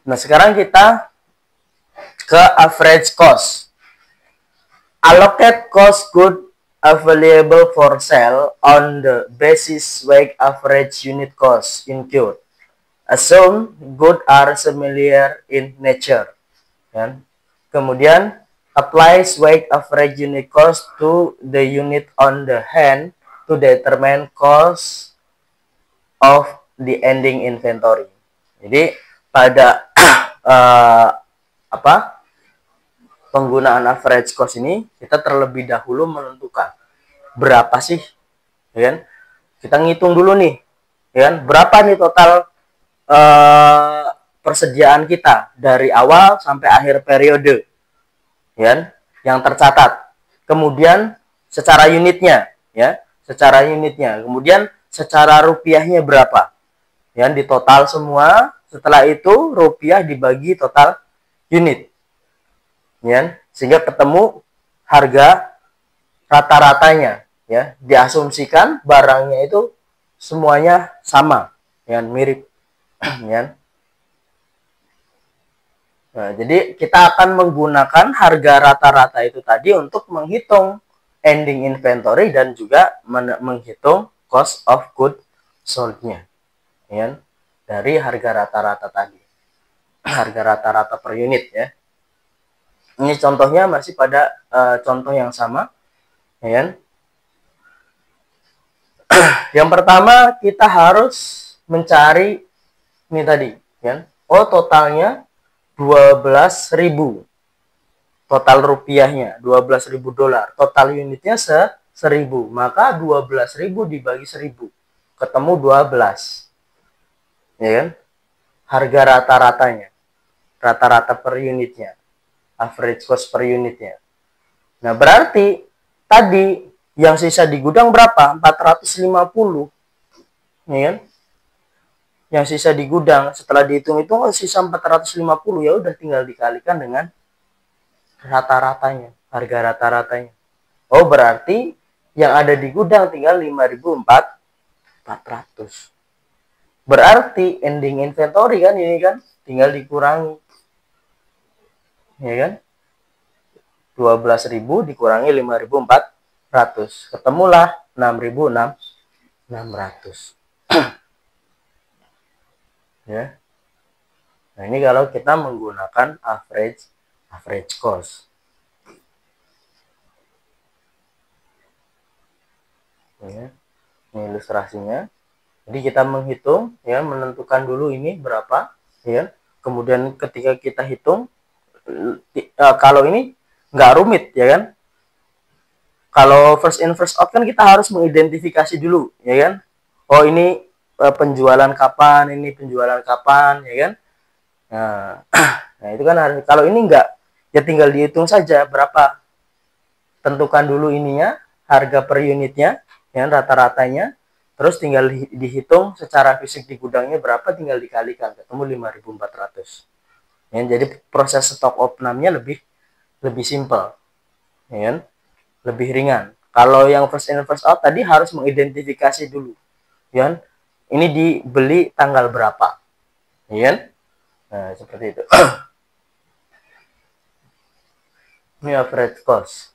Nah, sekarang kita ke average cost. Allocate cost good available for sale on the basis weight average unit cost incurred. Assume good are similar in nature. Ya. Kemudian applies weight average unit cost to the unit on the hand to determine cost of the ending inventory. Jadi pada penggunaan average cost ini kita terlebih dahulu menentukan berapa sih, ya kan? Kita ngitung dulu nih, ya kan? Berapa nih total persediaan kita dari awal sampai akhir periode, ya kan? Yang tercatat. Kemudian secara unitnya, ya, secara unitnya. Kemudian secara rupiahnya berapa? Ya, di total semua. Setelah itu rupiah dibagi total unit, ya, sehingga ketemu harga rata-ratanya, ya. Diasumsikan barangnya itu semuanya sama, ya, mirip, ya. Nah, jadi kita akan menggunakan harga rata-rata itu tadi untuk menghitung ending inventory dan juga menghitung cost of goods sold-nya, ya, dari harga rata-rata tadi. Harga rata-rata per unit, ya. Ini contohnya masih pada contoh yang sama, ya. Yang pertama kita harus mencari ini tadi, ya. Oh, totalnya 12.000. Total rupiahnya 12.000 dolar. Total unitnya 1.000. Maka 12.000 dibagi 1.000. Ketemu 12. Ya kan? Harga rata-ratanya. Rata-rata per unitnya. Average cost per unitnya. Nah, berarti tadi yang sisa di gudang berapa? 450. Ya kan? Yang sisa di gudang setelah dihitung-hitung sisa 450, ya udah tinggal dikalikan dengan rata-ratanya, harga rata-ratanya. Oh, berarti yang ada di gudang tinggal 5.400. Berarti ending inventory kan ini kan tinggal dikurangi, ya kan? 12.000 dikurangi 5.400, ketemulah 6.600. Ya. Nah, ini kalau kita menggunakan average cost. Ya. Ini ilustrasinya. Jadi kita menghitung, ya, menentukan dulu ini berapa, ya. Kemudian ketika kita hitung, kalau ini nggak rumit, ya kan? Kalau first in first out kan kita harus mengidentifikasi dulu, ya kan? Oh, ini penjualan kapan, ini penjualan kapan, ya kan? Nah, itu kan harus. Kalau ini enggak, ya tinggal dihitung saja berapa. Tentukan dulu ininya, harga per unitnya, ya, rata-ratanya. Terus tinggal dihitung secara fisik di gudangnya berapa, tinggal dikalikan, ketemu 5.400. Ya, jadi proses stok opnamnya lebih simpel, ya kan? Lebih ringan. Kalau yang first in first out tadi harus mengidentifikasi dulu, ya kan? Ini dibeli tanggal berapa, ya kan? Nah, seperti itu. Ini average cost.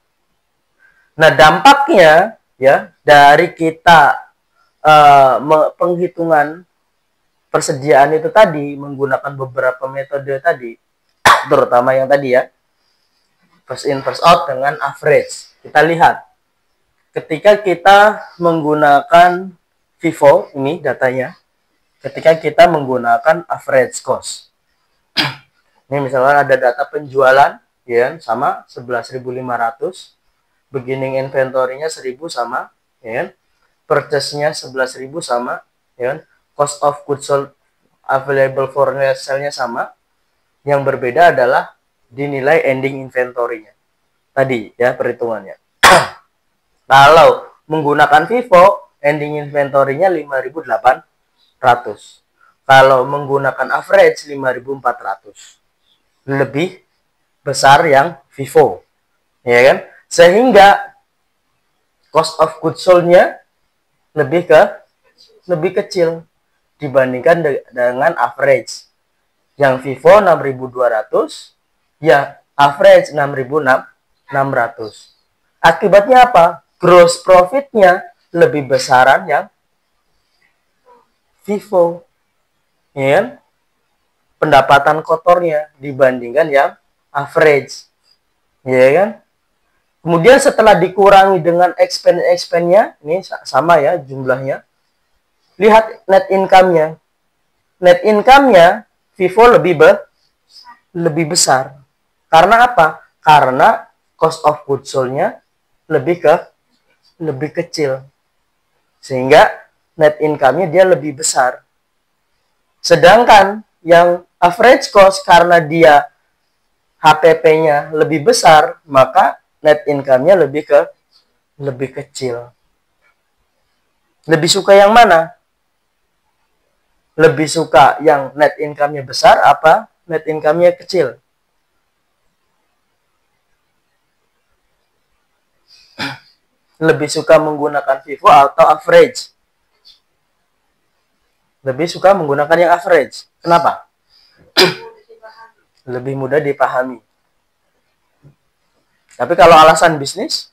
Nah, dampaknya, ya, dari kita penghitungan persediaan itu tadi menggunakan beberapa metode tadi, terutama yang tadi, ya, first in first out dengan average. Kita lihat ketika kita menggunakan FIFO, ini datanya, ketika kita menggunakan average cost. Ini misalnya ada data penjualan, ya, sama 11.500, beginning inventory-nya 1.000 sama, ya, purchase-nya 11.000 sama, ya, cost of goods sold available for sale-nya sama. Yang berbeda adalah dinilai ending inventory-nya tadi, ya, perhitungannya. Kalau menggunakan FIFO, ending inventory-nya 5.800. Kalau menggunakan average 5.400. Lebih besar yang FIFO, ya kan? Sehingga cost of goods sold-nya lebih kecil dibandingkan dengan average. Yang Vivo 6.200, ya average 6.600. Akibatnya apa? Gross profitnya lebih besaran yang Vivo, ya kan? Pendapatan kotornya dibandingkan yang average, ya kan? Kemudian setelah dikurangi dengan expense-nya, ini sama ya jumlahnya. Lihat net income-nya. Net income-nya Vivo lebih besar. Karena apa? Karena cost of goods sold-nya lebih kecil. Sehingga net income-nya dia lebih besar. Sedangkan yang average cost karena dia HPP-nya lebih besar, maka net income-nya lebih kecil. Lebih suka yang mana? Lebih suka yang net income-nya besar apa net income-nya kecil? Lebih suka menggunakan Vivo atau average? Lebih suka menggunakan yang average. Kenapa? Lebih mudah dipahami. Tapi kalau alasan bisnis,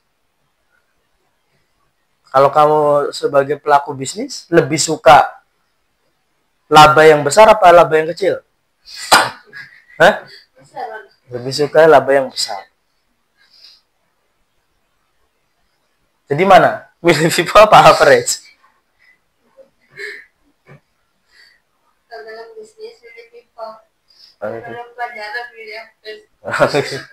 kalau kamu sebagai pelaku bisnis, lebih suka laba yang besar apa laba yang kecil? Hah? Lebih suka laba yang besar. Jadi mana? Milih Vivo apa average? Kalau dalam bisnis milih Vivo. Dalam pelajaran milih average.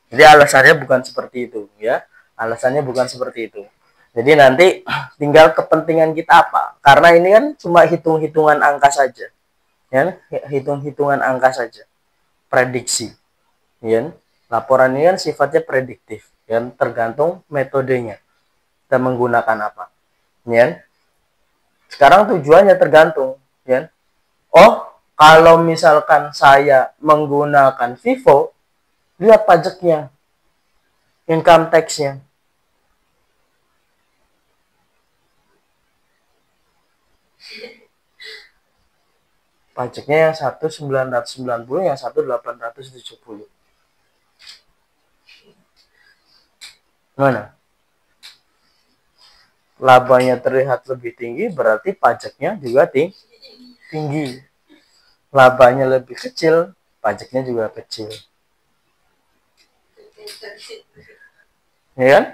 Jadi alasannya bukan seperti itu, ya. Alasannya bukan seperti itu. Jadi nanti tinggal kepentingan kita apa. Karena ini kan cuma hitung-hitungan angka saja. Ya, hitung-hitungan angka saja. Prediksi. Ya. Laporan ini kan sifatnya prediktif, ya, tergantung metodenya. Kita menggunakan apa. Ya. Sekarang tujuannya tergantung, ya. Oh, kalau misalkan saya menggunakan Vivo, lihat pajaknya, income tax-nya. Pajaknya yang satu 990, yang satu 870. Mana? Labanya terlihat lebih tinggi, berarti pajaknya juga tinggi. Labanya lebih kecil, pajaknya juga kecil. Ya kan?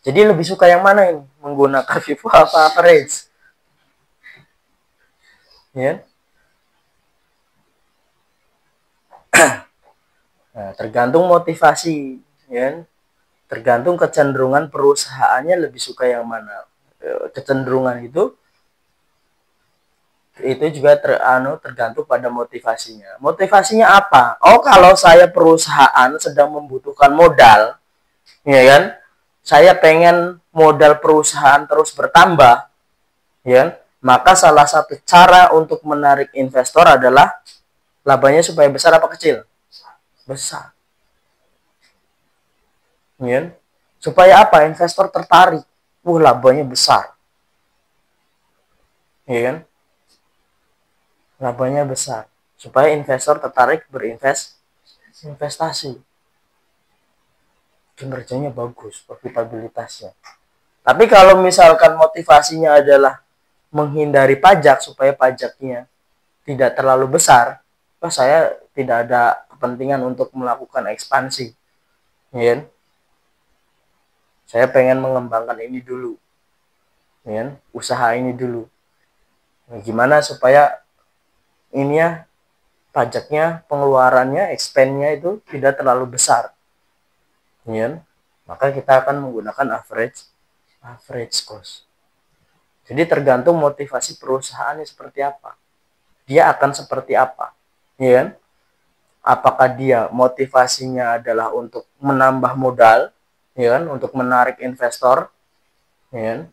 Jadi lebih suka yang mana ini? Menggunakan Vivo apa average? Ya. Nah, tergantung motivasi, ya. Tergantung kecenderungan perusahaannya lebih suka yang mana. Kecenderungan itu juga tergantung pada motivasinya. Motivasinya apa? Oh, kalau saya perusahaan sedang membutuhkan modal, ya kan? Saya pengen modal perusahaan terus bertambah, ya. Maka salah satu cara untuk menarik investor adalah labanya supaya besar apa kecil? Besar. Ya. Supaya apa? Investor tertarik. Labanya besar. Ya kan? Labanya besar. Supaya investor tertarik berinvestasi. Kinerjanya bagus, profitabilitasnya. Tapi kalau misalkan motivasinya adalah menghindari pajak supaya pajaknya tidak terlalu besar, saya tidak ada kepentingan untuk melakukan ekspansi. Ya. Saya pengen mengembangkan ini dulu. Ya. Usaha ini dulu. Nah, gimana supaya ini ya pajaknya, pengeluarannya, expense-nya itu tidak terlalu besar. Ya. Maka kita akan menggunakan average cost. Jadi tergantung motivasi perusahaannya seperti apa. Dia akan seperti apa. Ya kan? Apakah dia motivasinya adalah untuk menambah modal, ya kan? Untuk menarik investor, ya kan?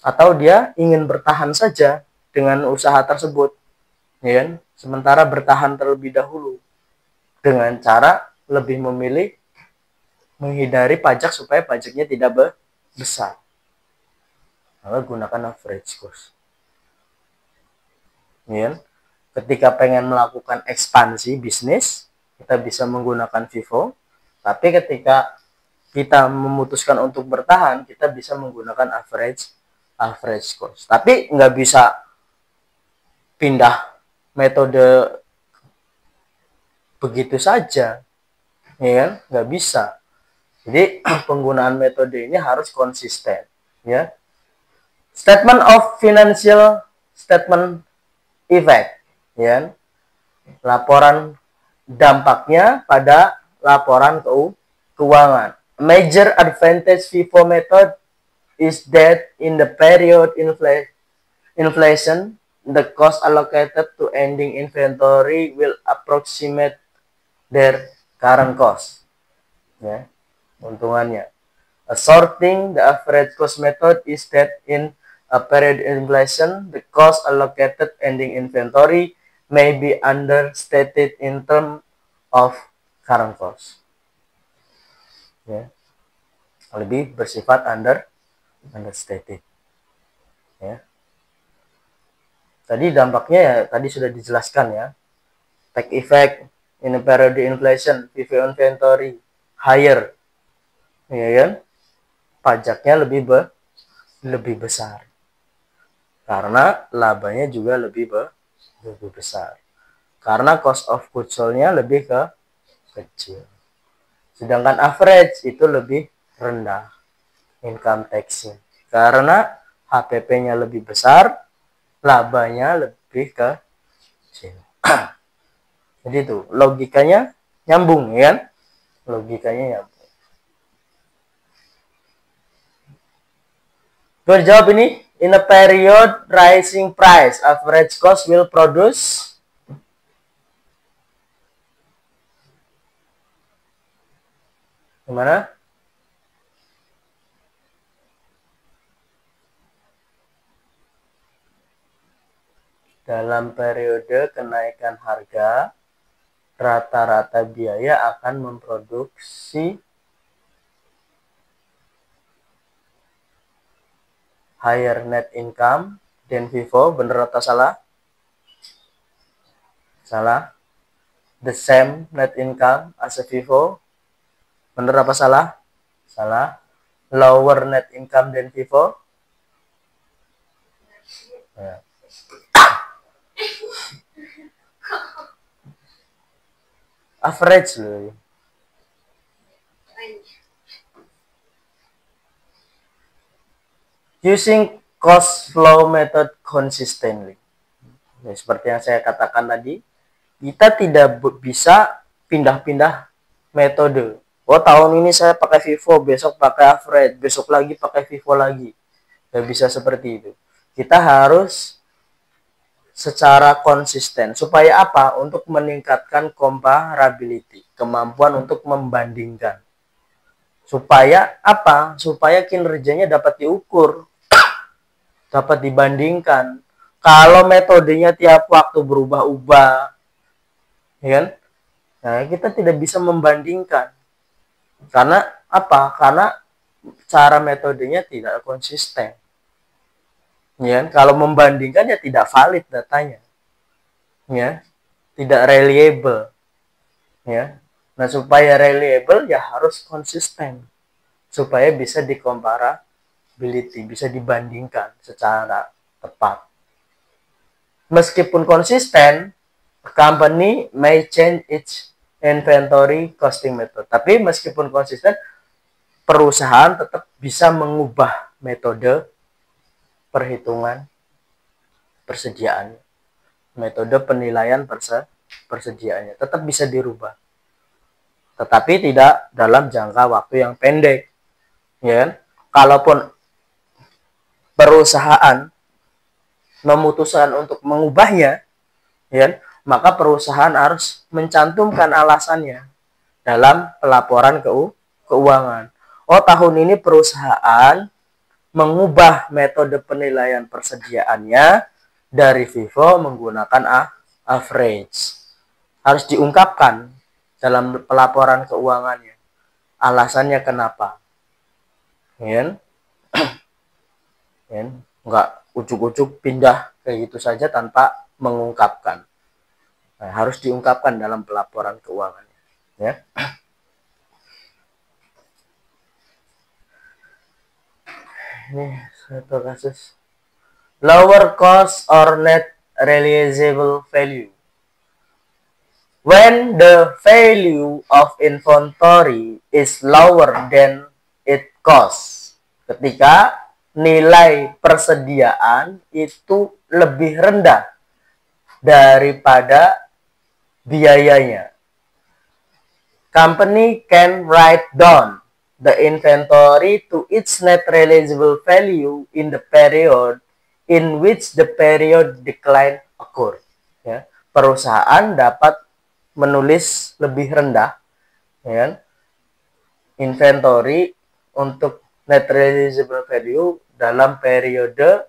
Atau dia ingin bertahan saja dengan usaha tersebut, ya kan? Sementara bertahan terlebih dahulu dengan cara lebih memilih menghindari pajak supaya pajaknya tidak besar. maka gunakan average cost. Ya. Ketika pengen melakukan ekspansi bisnis, kita bisa menggunakan FIFO. Tapi ketika kita memutuskan untuk bertahan, kita bisa menggunakan average cost. Tapi nggak bisa pindah metode begitu saja, ya kan? Nggak bisa. Jadi penggunaan metode ini harus konsisten, ya. Statement of financial statement effect, ya. Laporan dampaknya pada laporan keuangan. Major advantage FIFO method is that in the period inflation, the cost allocated to ending inventory will approximate their current cost. Ya, untungannya. Sorting the average cost method is that in a period inflation, the cost allocated ending inventory may be understated in terms of current cost. Ya, lebih bersifat understated. Ya. Tadi dampaknya ya tadi sudah dijelaskan ya. Tax effect in a period inflation, FIFO inventory higher, ya kan? Pajaknya lebih besar karena labanya juga lebih besar karena cost of goods sold-nya lebih kecil. Sedangkan average itu lebih rendah income tax-nya karena HPP-nya lebih besar, labanya lebih kecil. Jadi itu logikanya nyambung, ya kan? Logikanya nyambung. Berjawab ini, in a period rising price, average cost will produce gimana? Dalam periode kenaikan harga, rata-rata biaya akan memproduksi higher net income than FIFO. Bener atau salah? Salah. The same net income as a FIFO. Bener apa salah? Salah. Lower net income than FIFO. Ya. Average loh. Using cost flow method consistently. Ya, seperti yang saya katakan tadi, kita tidak bisa pindah-pindah metode. Oh, tahun ini saya pakai FIFO, besok pakai average, besok lagi pakai FIFO lagi. Tidak bisa seperti itu. Kita harus secara konsisten. Supaya apa? Untuk meningkatkan comparability, kemampuan untuk membandingkan. Supaya apa? Supaya kinerjanya dapat diukur, dapat dibandingkan. Kalau metodenya tiap waktu berubah-ubah, ya kan? Nah, kita tidak bisa membandingkan. Karena apa? Karena cara metodenya tidak konsisten. Ya, kalau membandingkan ya tidak valid datanya. Ya, tidak reliable. Ya. Nah, supaya reliable ya harus konsisten. Supaya bisa dikomparability, bisa dibandingkan secara tepat. Meskipun konsisten, company may change its inventory costing method. Tapi meskipun konsisten, perusahaan tetap bisa mengubah metode perhitungan persediaan, metode penilaian persediaannya tetap bisa dirubah. Tetapi tidak dalam jangka waktu yang pendek. Ya, kalaupun perusahaan memutuskan untuk mengubahnya, ya, maka perusahaan harus mencantumkan alasannya dalam pelaporan keuangan. Oh, tahun ini perusahaan mengubah metode penilaian persediaannya dari FIFO menggunakan average. Harus diungkapkan dalam pelaporan keuangannya. Alasannya kenapa? Ya. ya, nggak ujuk-ujuk pindah kayak gitu saja tanpa mengungkapkan. Nah, harus diungkapkan dalam pelaporan keuangan, ya. Ini satu kasus lower cost or net realizable value. When the value of inventory is lower than its cost. Ketika nilai persediaan itu lebih rendah daripada biayanya. Company can write down the inventory to its net realizable value in the period in which the period decline occurred. Ya, perusahaan dapat menulis lebih rendah, ya, inventory untuk net realizable value dalam periode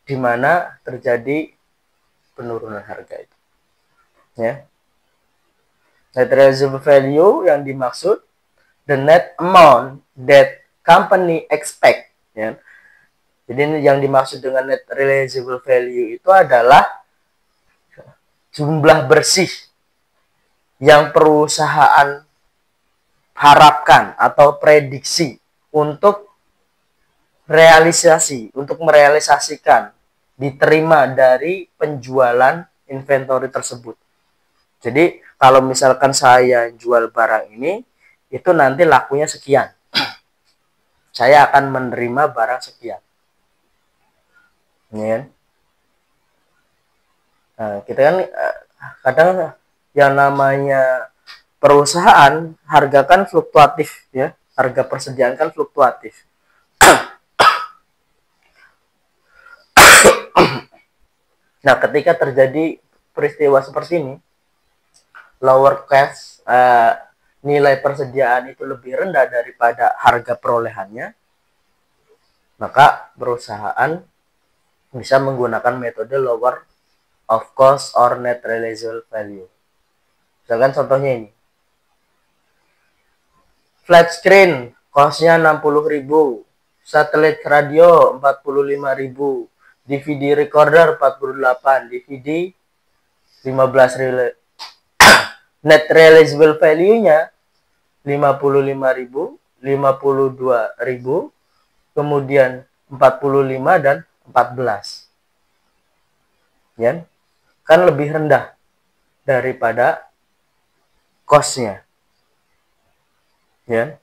di mana terjadi penurunan harga itu. Ya. Net realizable value yang dimaksud the net amount that company expect, ya. Jadi yang dimaksud dengan net realizable value itu adalah jumlah bersih yang perusahaan harapkan atau prediksi untuk merealisasikan diterima dari penjualan inventory tersebut. Jadi kalau misalkan saya jual barang ini, itu nanti lakunya sekian. Saya akan menerima barang sekian. Ya. Nah, kita kan kadang yang namanya perusahaan harga kan fluktuatif, ya. Harga persediaan kan fluktuatif. Nah, ketika terjadi peristiwa seperti ini, lower cost, nilai persediaan itu lebih rendah daripada harga perolehannya, maka perusahaan bisa menggunakan metode lower of cost or net realizable value. Misalkan contohnya ini. Flat screen cost-nya 60.000, satelit radio 45.000, DVD recorder 48, DVD 15.000. Net realizable value-nya 55.000, 52.000, kemudian 45 dan 14. Ya. Kan lebih rendah daripada cost-nya. Ya.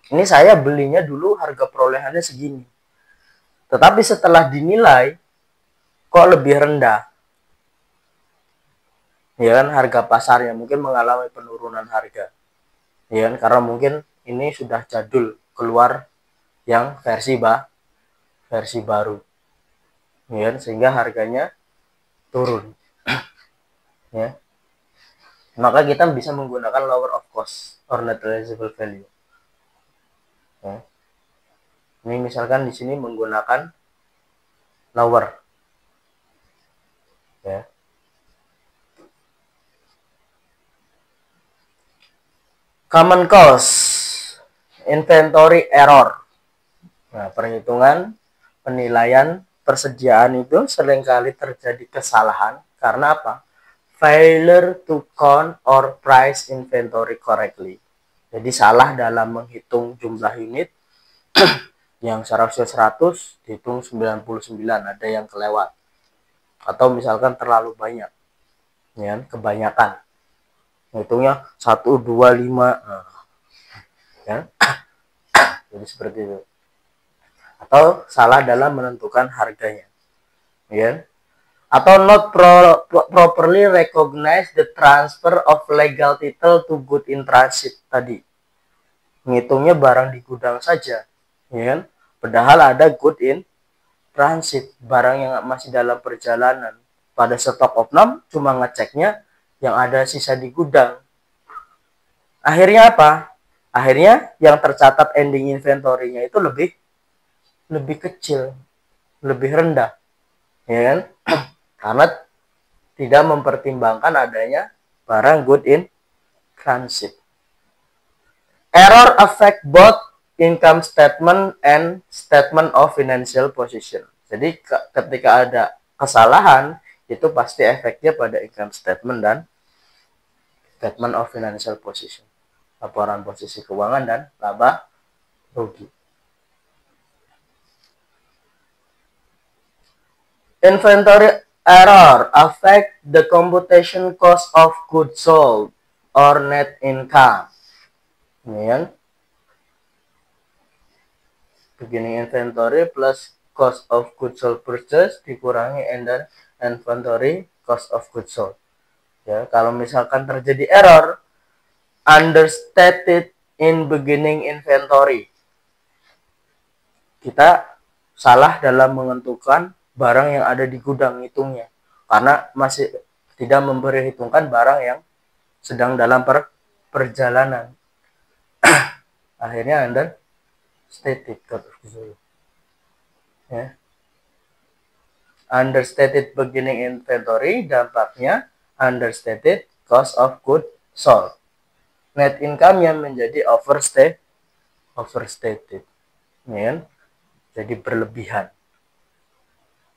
Ini saya belinya dulu harga perolehannya segini. Tetapi setelah dinilai kok lebih rendah. Ya kan, harga pasarnya mungkin mengalami penurunan harga. Ya kan, karena mungkin ini sudah jadul, keluar yang versi baru. Ya kan, sehingga harganya turun. Ya. Maka kita bisa menggunakan lower of cost or net realizable value. Ya. Ini misalkan di sini menggunakan lower. Ya. Common cost, inventory error. Nah, perhitungan penilaian persediaan itu seringkali terjadi kesalahan karena apa? Failure to count or price inventory correctly. Jadi salah dalam menghitung jumlah unit. Yang seharusnya 100 dihitung 99, ada yang kelewat. Atau misalkan terlalu banyak. Ya, kebanyakan. Hitungnya 1, 2, 5. Ya. Jadi seperti itu. Atau salah dalam menentukan harganya. Ya. Atau not properly recognize the transfer of legal title to good in transit tadi. Ngitungnya barang di gudang saja, ya kan? Padahal ada good in transit, barang yang masih dalam perjalanan. Pada stock of none cuma ngeceknya yang ada sisa di gudang. Akhirnya apa? Akhirnya yang tercatat ending inventory-nya itu lebih kecil, lebih rendah, ya kan? Karena tidak mempertimbangkan adanya barang good in transit. Error affect both income statement and statement of financial position. Jadi ketika ada kesalahan itu pasti efeknya pada income statement dan statement of financial position, laporan posisi keuangan dan laba rugi. Inventory error affect the computation cost of goods sold or net income. Ini kan beginning inventory plus cost of goods sold purchase dikurangi inventory cost of goods sold. Ya, kalau misalkan terjadi error understated in beginning inventory, kita salah dalam menentukan barang yang ada di gudang hitungnya, karena masih tidak memperhitungkan barang yang sedang dalam perjalanan. Akhirnya understated cost of goods sold. Ya. Understated beginning inventory dampaknya understated cost of goods sold. Net income yang menjadi overstated, ya, jadi berlebihan.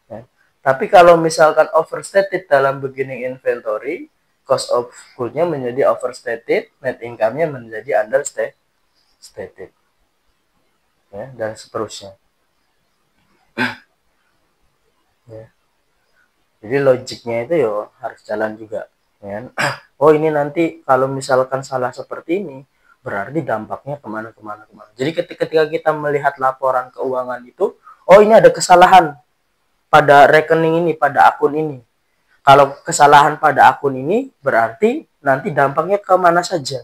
Ya. Tapi kalau misalkan overstated dalam beginning inventory, cost of goods-nya menjadi overstated, net income-nya menjadi understated, ya, dan seterusnya. Ya. Jadi logiknya itu ya harus jalan juga, ya. Oh ini nanti kalau misalkan salah seperti ini berarti dampaknya kemana. Jadi ketika kita melihat laporan keuangan itu, oh ini ada kesalahan pada rekening ini, pada akun ini. Kalau kesalahan pada akun ini berarti nanti dampaknya kemana saja,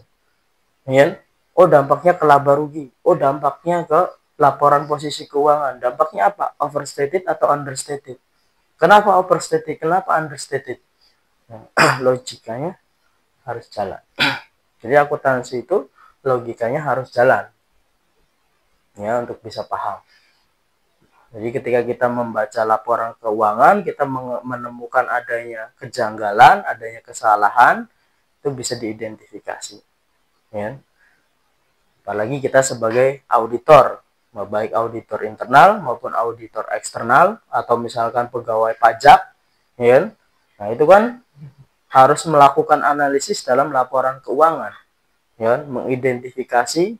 ya. Oh dampaknya ke laba rugi, oh dampaknya ke laporan posisi keuangan, dampaknya apa? Overstated atau understated? Kenapa overstated? Kenapa understated? Nah, logikanya harus jalan. Jadi akuntansi itu logikanya harus jalan, ya, untuk bisa paham. Jadi ketika kita membaca laporan keuangan, kita menemukan adanya kejanggalan, adanya kesalahan, itu bisa diidentifikasi, ya. Apalagi kita sebagai auditor, baik auditor internal maupun auditor eksternal, atau misalkan pegawai pajak, ya. Nah itu kan harus melakukan analisis dalam laporan keuangan, ya, mengidentifikasi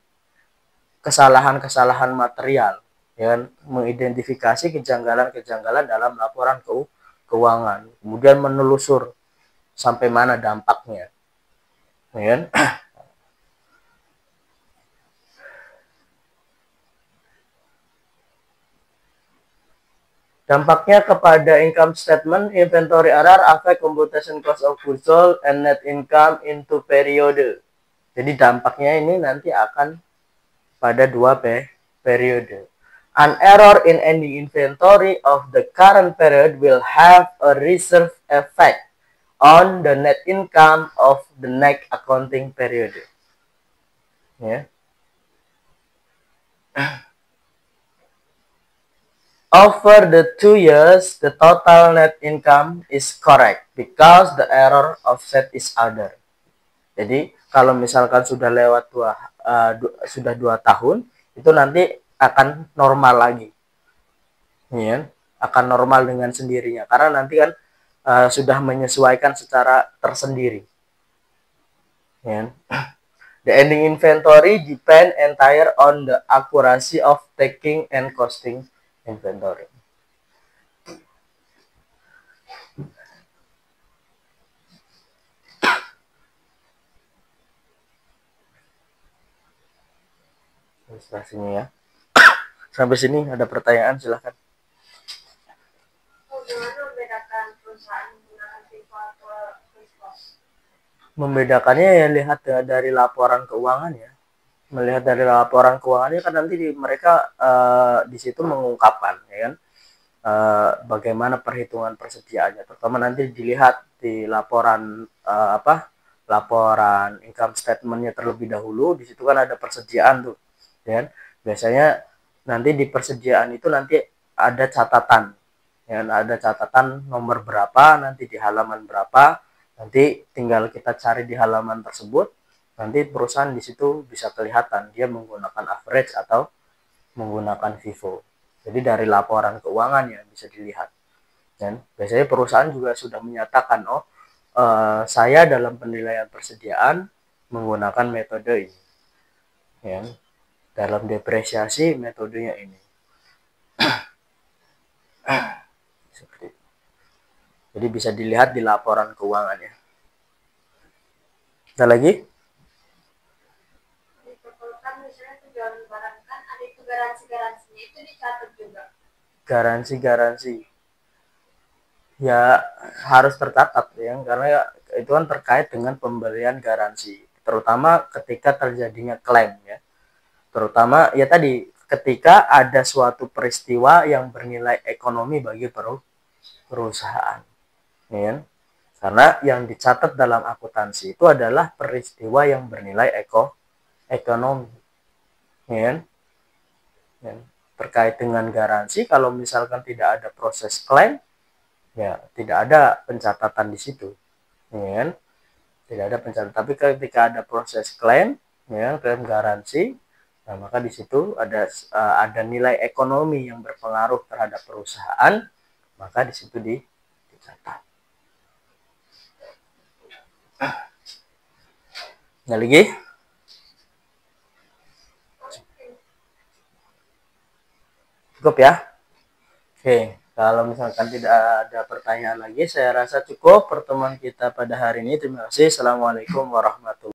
kesalahan-kesalahan material, ya, mengidentifikasi kejanggalan-kejanggalan dalam laporan keuangan, kemudian menelusur sampai mana dampaknya, ya. Dampaknya kepada income statement, inventory error affect computation cost of goods sold and net income into periode. Jadi dampaknya ini nanti akan pada dua periode. An error in any inventory of the current period will have a reserve effect on the net income of the next accounting period. Ya. Over the 2 years, the total net income is correct because the error offset is other. Jadi kalau misalkan sudah lewat sudah 2 tahun, itu nanti akan normal lagi, ya, akan normal dengan sendirinya karena nanti kan sudah menyesuaikan secara tersendiri, ya. The ending inventory depend entire on the accuracy of taking and costing inventory. Ilustrasinya, ya. Sampai sini ada pertanyaan, silahkan. Membedakannya ya lihat dari laporan keuangan, ya. Melihat dari laporan keuangannya kan nanti mereka di situ mengungkapkan, ya kan, bagaimana perhitungan persediaannya. Terutama nanti dilihat di laporan laporan income statementnya terlebih dahulu. Di situ kan ada persediaan tuh, ya kan. Biasanya nanti di persediaan itu nanti ada catatan, ya, ada catatan nomor berapa nanti di halaman berapa. Nanti tinggal kita cari di halaman tersebut. Nanti perusahaan di situ bisa kelihatan dia menggunakan average atau menggunakan FIFO. Jadi dari laporan keuangan ya bisa dilihat. Dan biasanya perusahaan juga sudah menyatakan, oh saya dalam penilaian persediaan menggunakan metode ini, ya. Dalam depresiasi metodenya ini. Seperti itu. Jadi bisa dilihat di laporan keuangannya. Ada lagi? Garansi-garansinya itu dicatat juga. Garansi-garansi ya harus tercatat ya, karena itu kan terkait dengan pemberian garansi, terutama ketika terjadinya klaim ya. Terutama ya tadi ketika ada suatu peristiwa yang bernilai ekonomi bagi perusahaan. Ya. Karena yang dicatat dalam akuntansi itu adalah peristiwa yang bernilai ekonomi. Ya. Ya. Terkait dengan garansi, kalau misalkan tidak ada proses klaim, ya tidak ada pencatatan di situ, ya. Tidak ada pencatatan. Tapi ketika ada proses klaim, ya, klaim garansi, nah maka di situ ada nilai ekonomi yang berpengaruh terhadap perusahaan, maka di situ dicatat. Nah, lagi? Cukup ya? Oke, kalau misalkan tidak ada pertanyaan lagi, saya rasa cukup pertemuan kita pada hari ini. Terima kasih. Assalamualaikum warahmatullahi wabarakatuh.